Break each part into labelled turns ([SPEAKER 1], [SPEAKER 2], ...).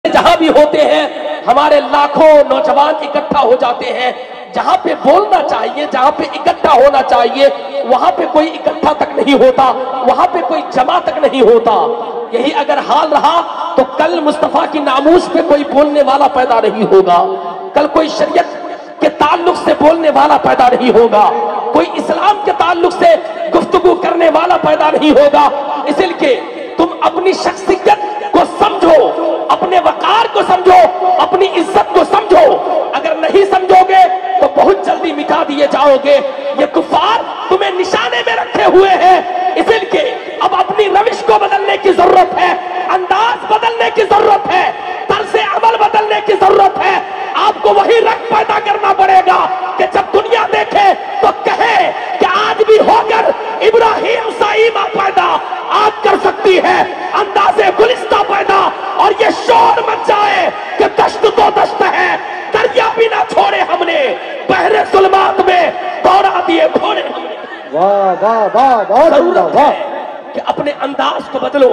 [SPEAKER 1] जहां भी होते हैं हमारे लाखों नौजवान इकट्ठा हो जाते हैं। जहां पे बोलना चाहिए, जहां पे इकट्ठा होना चाहिए, वहां पे कोई इकट्ठा तक नहीं होता, वहां पे कोई जमा तक नहीं होता। यही अगर हाल रहा तो कल मुस्तफा की नामूस पे कोई बोलने वाला पैदा नहीं होगा, कल कोई शरीयत के ताल्लुक से बोलने वाला पैदा नहीं होगा, कोई इस्लाम के ताल्लुक से गुफ्तगू करने वाला पैदा नहीं होगा। इसलिए तुम अपनी शख्सियत को समझो, अपने वकार को समझो, अपनी इज्जत को समझो। अगर नहीं समझोगे तो बहुत जल्दी मिटा दिए जाओगे। ये कुफार तुम्हें निशाने में रखे हुए हैं। इसलिए अब अपनी रविश को बदलने की जरूरत है, अंदाज बदलने की जरूरत है, तर्ज़े अमल बदलने की जरूरत है। आपको वही रंग पैदा करना पड़ेगा कि जब दुनिया देखे तो कहे कि आज भी होकर इब्राहिम सा ईमान पैदा आप कर सकती है, अंदाज़े गुलिस्ता पैदा, और ये शोर मच जाए कि दश्त तो दश्त है, दरिया भी ना छोड़े हमने, बहरे जुल्मात में दौड़ा दिए घोड़े।
[SPEAKER 2] वाह वाह वाह वाह,
[SPEAKER 1] जरूरत है कि अपने अंदाज को बदलो,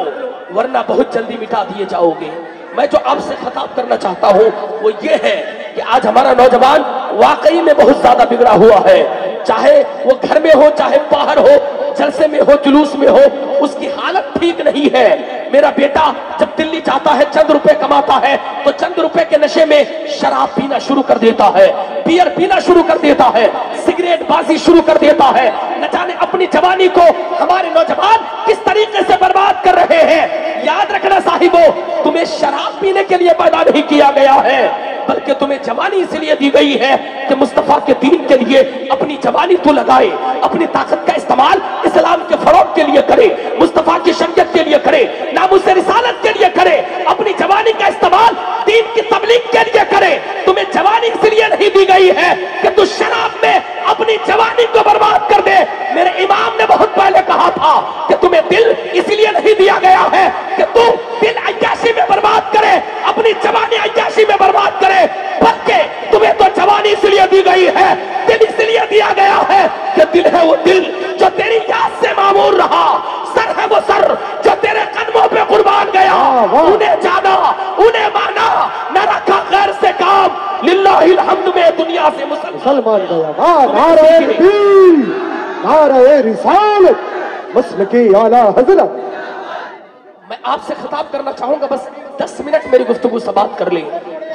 [SPEAKER 1] वरना बहुत जल्दी मिटा दिए जाओगे। मैं जो आपसे खिताब करना चाहता हूं वो ये है कि आज हमारा नौजवान वाकई में बहुत ज्यादा बिगड़ा हुआ है। चाहे वो घर में हो, चाहे बाहर हो, जलसे में हो, जुलूस में हो, उसकी हालत ठीक नहीं है। मेरा बेटा जब दिल्ली जाता है, चंद रुपए कमाता है, तो चंद रुपए के नशे में शराब पीना शुरू कर देता है, बियर पीना शुरू कर देता है, सिगरेट बाजी शुरू कर देता है। न जाने अपनी जवानी को हमारे नौजवान किस तरीके से बर्बाद कर रहे हैं। याद रखना साहिबो, तुम्हें शराब पीने के लिए पैदा नहीं किया गया है, बल्कि तुम्हें जवानी इसलिए दी गई है कि मुस्तफा के दीन के लिए अपनी जवानी तो लगाए, अपनी ताकत का इस्तेमाल इस्लाम के फरोग के लिए करे, मुस्तफा की शरीयत के लिए करे, नामुस रिसालत के लिए करे, अपनी जवानी का इस्तेमाल दीन की तबलीग के लिए करे। तुम्हें जवानी इसलिए नहीं दी गई है कि तू शराब में अपनी जवानी को बर्बाद कर दे। मेरे इमाम ने बहुत पहले कहा था कि तुम्हें दिल इसलिए नहीं दिया गया है कि तू दिल अय्याशी में बर्बाद करे, अपनी जवानी अय्याशी में बर्बाद करे, बल्कि तुम्हें तो जवानी इसलिए दी गई है, दिल इसलिए दिया गया है कि दिल है वो दिल जो तेरी याद से मामूर रहा, सर है वो सर जो तेरे कदमों पे कुर्बान गया। उन्हें जाना, उन्हें माना, न रखा गैर से काम, लिल्लाहिल हम्द में दुनिया से
[SPEAKER 2] मुसलमान गया। वाह, नारे तकबीर, नारे रिसालत, मसलकी आला हज़रत।
[SPEAKER 1] मैं आपसे खिताब करना चाहूंगा, बस 10 मिनट मेरी गुफ्तगू से बात कर लें।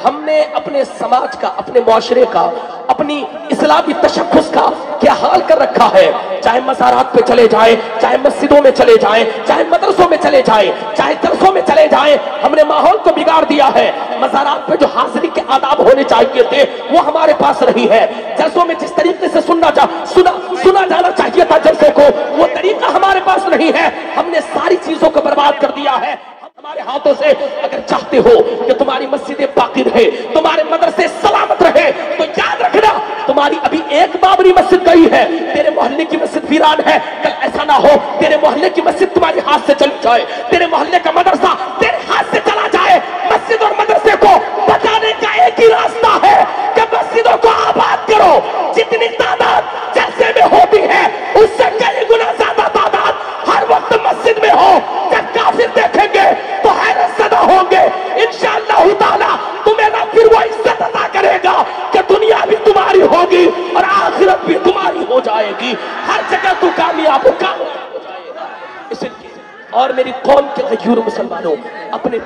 [SPEAKER 1] हमने अपने समाज का, अपने मुआशरे का, अपनी इस्लामी तशख्खुस का क्या हाल कर रखा है। चाहे मज़ारात पे चले जाएं, चाहे मस्जिदों में चले जाएं, चाहे मदरसों में चले जाएं, चाहे दरसों में चले जाएं, हमने माहौल को बिगाड़ दिया है। मज़ारात पे जो हाज़िरी के आदाब होने चाहिए थे वो हमारे पास नहीं है। जलसों में जिस तरीके से सुना जाना चाहिए था जलसे को, वो तरीका हमारे पास नहीं है। हमने सारी चीजों को बर्बाद कर दिया है हमारे हाथों से। अगर चाहते हो कि तुम्हारी मस्जिदें बाकी रहे, तुम्हारे मदरसे सलामत रहे, तो याद रखना तुम्हारी अभी एक बाबरी मस्जिद गई है, तेरे मोहल्ले की मस्जिद वीरान है। कल ऐसा ना हो तेरे मोहल्ले की मस्जिद तुम्हारे हाथ से चली जाए, तेरे मोहल्ले का मदरसा तेरे हाथ से चला जाए। मस्जिद और मदरसे को बचाने का एक ही रास्ता है कि मस्जिदों को आबाद करो। जितनी तादाद जलसे में होती है उससे कई गुना ज्यादा तादाद हर वक्त मस्जिद में हो। जब काफिर देखेंगे तो हैरत ज़दा होंगे। इंशाअल्लाह ताला तुम्हें ना फिर वो इज्जत अता करेगा कि दुनिया भी तुम्हारी होगी और आखिरत भी तुम्हारी हो जाएगी। हर जगह तू कामयाब हो जाएगा। इसलिए और मेरी कौम के गयूर मुसलमानों, अपने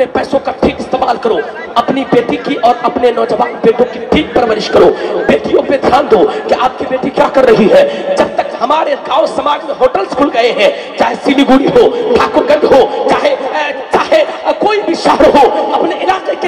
[SPEAKER 1] पैसों का ठीक इस्तेमाल करो, अपनी बेटी की और अपने नौजवान बेटों की ठीक परवरिश करो। बेटियों पे ध्यान दो कि आपकी बेटी क्या कर रही है। जब तक हमारे गांव समाज में होटल्स खुल गए हैं, चाहे सिलीगुड़ी हो, ठाकुरगंज हो, चाहे कोई भी शहर हो, अपने इलाके के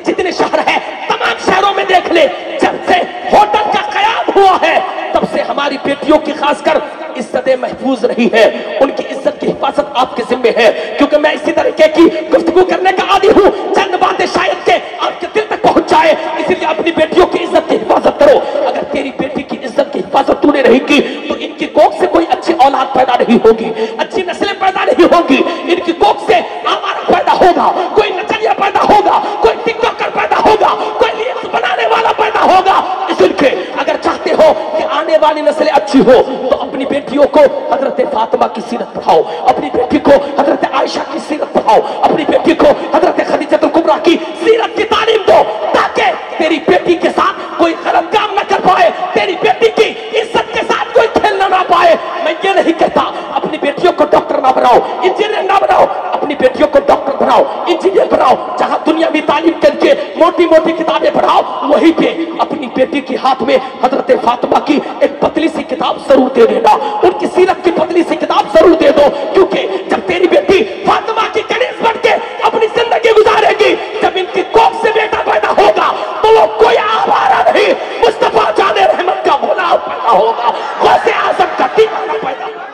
[SPEAKER 1] जितने शहर हैं तमाम शहरों में देख ले, जब से होटल का कयाम हुआ है तब से हमारी बेटियों की खासकर इज्जतें महफूज रही है। उनकी इज्जत की हिफाजत आपके जिम्मे है। क्योंकि मैं इसी तरीके की गुफ्तगू करने का आदी हूँ, चंद बातें शायद के आपके दिल तक पहुंच जाए, इसलिए अपनी बेटियों की इज्जत की हिफाजत करो। अगर तेरी बेटी की इज्जत की हिफाजत तूने नहीं की तो इनकी कोख से कोई अच्छी औलाद पैदा नहीं होगी, अच्छी नस्लें पैदा नहीं होगी। इनकी कोख से आवारा पैदा होगा, कोई नचनिया पैदा होगा, कोई टिकटॉकर पैदा होगा, कोई रील्स बनाने वाला पैदा होगा। इसलिए अगर चाहते हो कि आने वाली नस्लें अच्छी हो तो अपनी बेटियों बेटियों को हजरत फातिमा की सीरत पढ़ाओ, अपनी बेटी को हजरत आयशा की सीरत पढ़ाओ, अपनी बेटी को हजरत खदीजतुल कुबरा की सीरत की तालीम दो, ताकि तेरी बेटी के साथ कोई गलत काम न कर पाए, तेरी बेटी की इज्जत के साथ कोई खेलना ना पाए। मैं ये नहीं कहता अपनी बेटियों को डॉक्टर ना बनाओ, इंजीनियर ना बनाओ, अपनी बेटियों को डॉक्टर बनाओ, इंजीनियर बनाओ। जहां दुनियावी तालीम करके मोटी मोटी किताबें पढ़ाओ, वहीं पे अपनी बेटी के हाथ में हजरत फातिमा की एक पतली सी किताब जरूर दे देना, उनकी सीरत की पतली सी किताब जरूर दे दो। क्योंकि जब तेरी बेटी फातिमा की कनीज बन के अपनी जिंदगी गुजारेगी, जब इनकी कोख से बेटा पैदा होगा तो वो कोई आवारा नहीं, मुस्तफा जाने रहमत का गुलाम पैदा होगा, गौसे आजम का दीवाना पैदा होगा।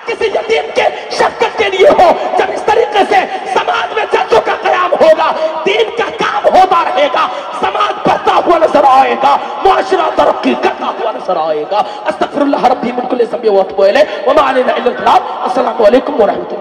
[SPEAKER 1] किसी यतीम के शफकत के लिए हो, जब इस तरीके से समाज में जज्जों का कयाम होगा, दीन का काम होता रहेगा, समाज बढ़ता हुआ नजर आएगा, मुआशरा तरक्की करता हुआ नजर आएगा। अस्तगफिरुल्लाह रब्बी मिन कुल्ली ज़ंबि व अतूबु इलैह व मा अलैना इल्ला अल-बलाग। अस्सलामु अलैकुम व रहमतुल्लाह।